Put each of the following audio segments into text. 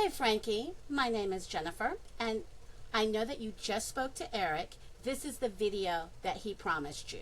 Hi Frankie, my name is Jennifer and I know that you just spoke to Eric. This is the video that he promised you.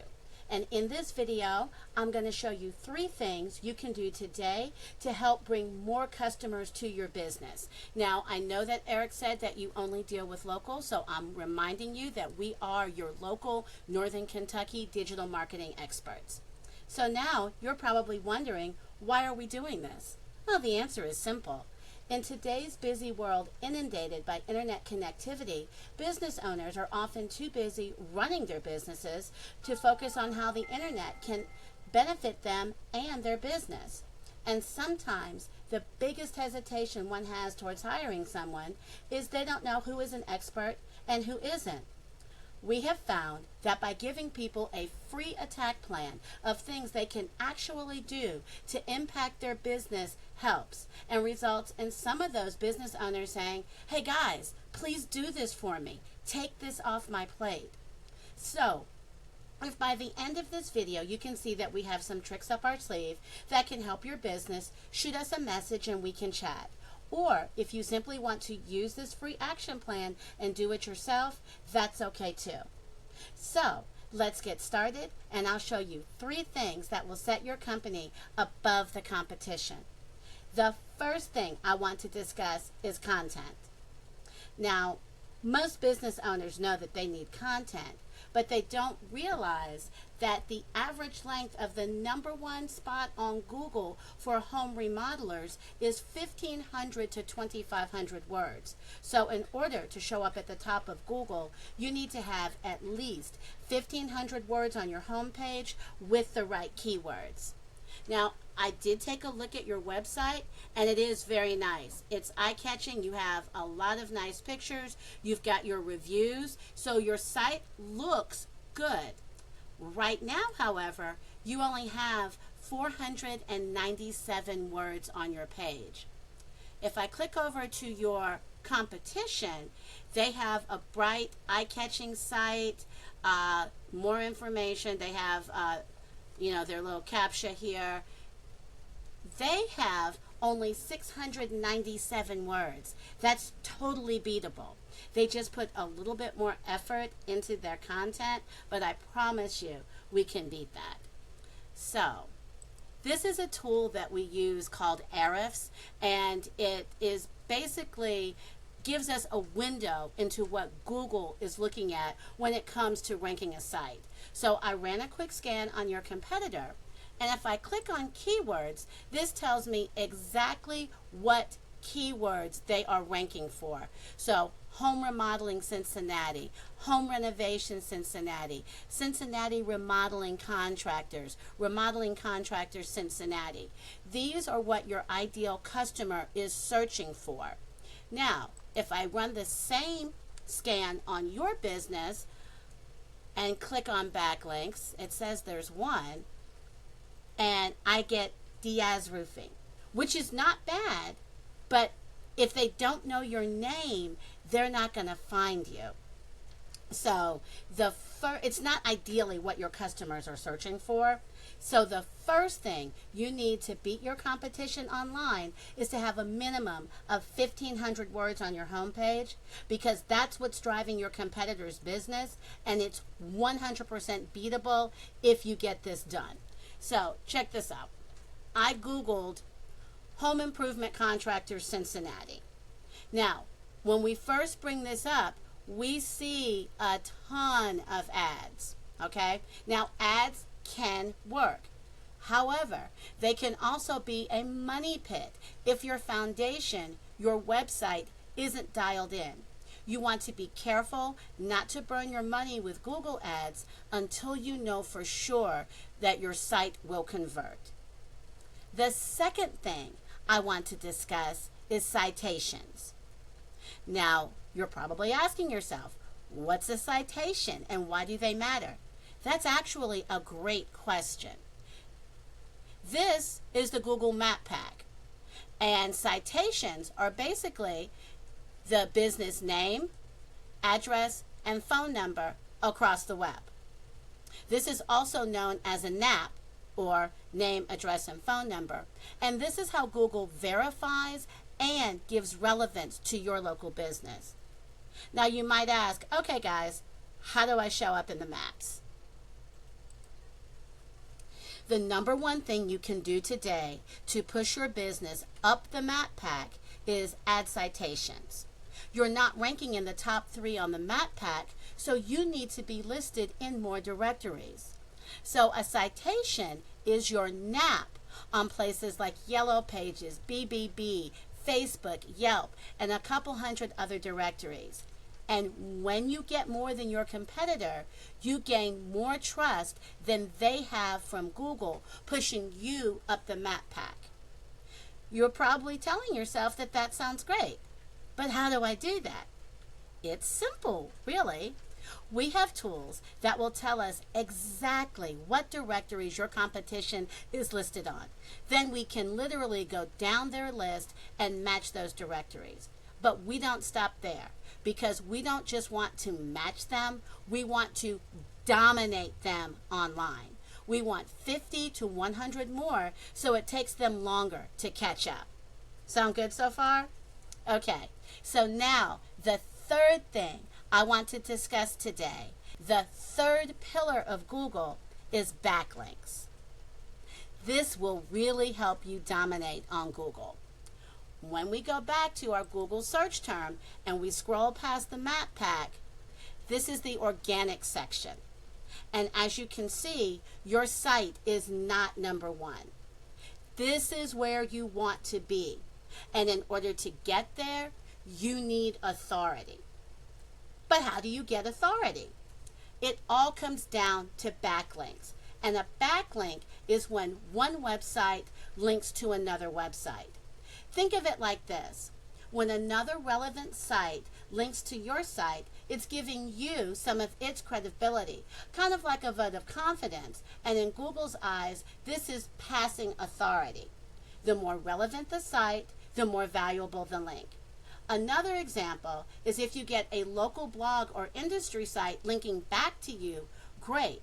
And in this video, I'm going to show you 3 things you can do today to help bring more customers to your business. Now, I know that Eric said that you only deal with local, so I'm reminding you that we are your local Northern Kentucky digital marketing experts. So now you're probably wondering, why are we doing this? Well, the answer is simple. In today's busy world inundated by internet connectivity, business owners are often too busy running their businesses to focus on how the internet can benefit them and their business. And sometimes the biggest hesitation one has towards hiring someone is they don't know who is an expert and who isn't. We have found that by giving people a free attack plan of things they can actually do to impact their business helps and results in some of those business owners saying, hey guys, please do this for me. Take this off my plate. So, if by the end of this video you can see that we have some tricks up our sleeve that can help your business, shoot us a message and we can chat. Or if you simply want to use this free action plan and do it yourself, that's okay too. So let's get started and I'll show you 3 things that will set your company above the competition. The first thing I want to discuss is content. Now, most business owners know that they need content, but they don't realize that the average length of the #1 spot on Google for home remodelers is 1,500 to 2,500 words. So in order to show up at the top of Google, you need to have at least 1,500 words on your home page with the right keywords. Now, I did take a look at your website and it is very nice. It's eye-catching. You have a lot of nice pictures. You've got your reviews. So your site looks good. Right now, however, you only have 497 words on your page. If I click over to your competition, they have a bright, eye-catching site, more information. They have their little captcha here. They have only 697 words. That's totally beatable. They just put a little bit more effort into their content, but I promise you we can beat that. So this is a tool that we use called Ahrefs, and it is basically gives us a window into what Google is looking at when it comes to ranking a site. So I ran a quick scan on your competitor, and if I click on keywords, this tells me exactly what keywords they are ranking for. So home remodeling Cincinnati, home renovation Cincinnati, Cincinnati remodeling contractors Cincinnati. These are what your ideal customer is searching for. Now, if I run the same scan on your business and click on backlinks, it says there's one, and I get Diaz Roofing, which is not bad, but if they don't know your name, they're not going to find you. So it's not ideally what your customers are searching for. So the first thing you need to beat your competition online is to have a minimum of 1,500 words on your homepage, because that's what's driving your competitor's business, and it's 100% beatable if you get this done. So check this out. I Googled home improvement contractors Cincinnati. Now, when we first bring this up, we see a ton of ads, okay? Now, ads can work. However, they can also be a money pit if your foundation, your website, isn't dialed in. You want to be careful not to burn your money with Google ads until you know for sure that your site will convert. The second thing I want to discuss is citations. Now, you're probably asking yourself, what's a citation and why do they matter? That's actually a great question. This is the Google Map Pack, and citations are basically the business name, address, and phone number across the web. This is also known as a NAP, or name, address, and phone number. And this is how Google verifies and gives relevance to your local business. Now you might ask, okay guys, how do I show up in the maps? The number one thing you can do today to push your business up the map pack is add citations. You're not ranking in the top 3 on the map pack, so you need to be listed in more directories. So a citation is your NAP on places like Yellow Pages, BBB, Facebook, Yelp, and a couple hundred other directories. And when you get more than your competitor, you gain more trust than they have from Google, pushing you up the map pack. You're probably telling yourself that that sounds great, but how do I do that? It's simple, really. We have tools that will tell us exactly what directories your competition is listed on. Then we can literally go down their list and match those directories. But we don't stop there, because we don't just want to match them, we want to dominate them online. We want 50 to 100 more, so it takes them longer to catch up. Sound good so far? Okay, so now the third thing I want to discuss today, the third pillar of Google, is backlinks. This will really help you dominate on Google. When we go back to our Google search term and we scroll past the map pack, this is the organic section. And as you can see, your site is not number 1. This is where you want to be. And in order to get there, you need authority. But how do you get authority? It all comes down to backlinks. And a backlink is when one website links to another website. Think of it like this. When another relevant site links to your site, it's giving you some of its credibility, kind of like a vote of confidence. And in Google's eyes, this is passing authority. The more relevant the site, the more valuable the link. Another example is if you get a local blog or industry site linking back to you, great.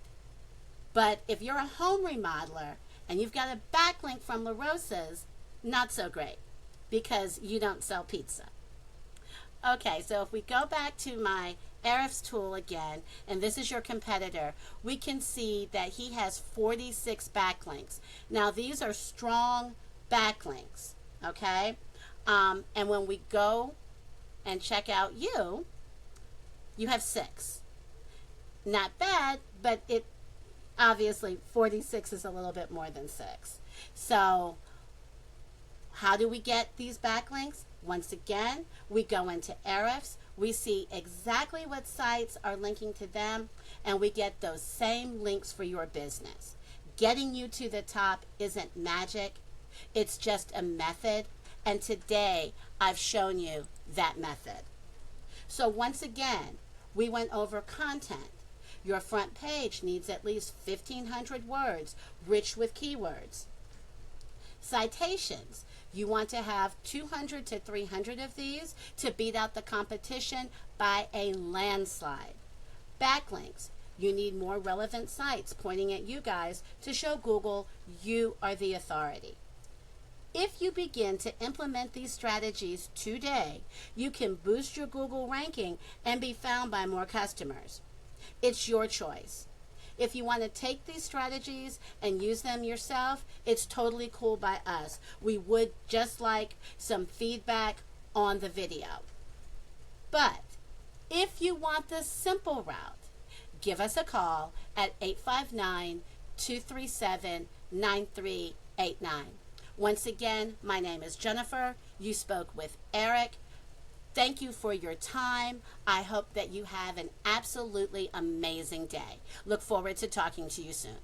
But if you're a home remodeler and you've got a backlink from La Rosa's, not so great, because you don't sell pizza. Okay, so if we go back to my Ahrefs tool again, and this is your competitor, we can see that he has 46 backlinks. Now these are strong backlinks, okay? And when we go and check out you have 6. Not bad, but it obviously 46 is a little bit more than 6. So how do we get these backlinks? Once again, we go into Ahrefs, we see exactly what sites are linking to them, and we get those same links for your business. Getting you to the top isn't magic, it's just a method, and today I've shown you that method. So once again, we went over content. Your front page needs at least 1,500 words, rich with keywords. Citations. You want to have 200 to 300 of these to beat out the competition by a landslide. Backlinks. You need more relevant sites pointing at you guys to show Google you are the authority. If you begin to implement these strategies today, you can boost your Google ranking and be found by more customers. It's your choice. If you want to take these strategies and use them yourself, it's totally cool by us. We would just like some feedback on the video. But if you want the simple route, give us a call at 859-237-9389. Once again, my name is Jennifer. You spoke with Eric. Thank you for your time. I hope that you have an absolutely amazing day. Look forward to talking to you soon.